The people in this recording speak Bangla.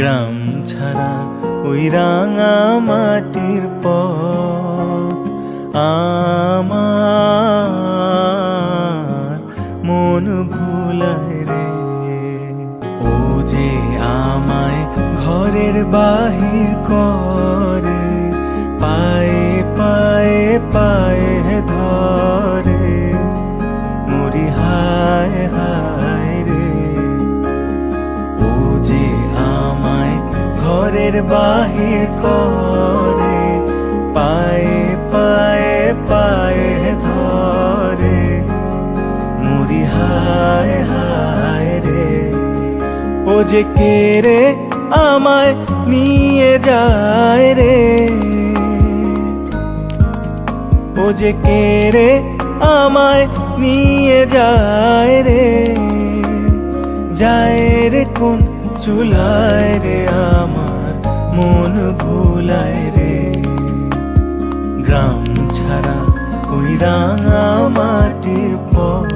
গ্রাম ছাড়া ওই রাঙা মাটির পথ আমার মন ভুলায় রে। ও যে আমায় ঘরের বাহির করে, পায়ে পায়ে পায়ে ধরে, মরি হায় হায় রে। ও যে আমায় ঘরের বাহির করে, পায়ে পায়ে পায়ে ধরে, মরি হায় হায় রে। ও যে কেড়ে আমায় নিয়ে যায় রে, ও যে কেড়ে আমায় নিয়ে যায় রে। যায় রে কোন চুলায় রে, আমার মন ভুলায় রে। গ্রাম ছাড়া ওই রাঙা মাটির পথ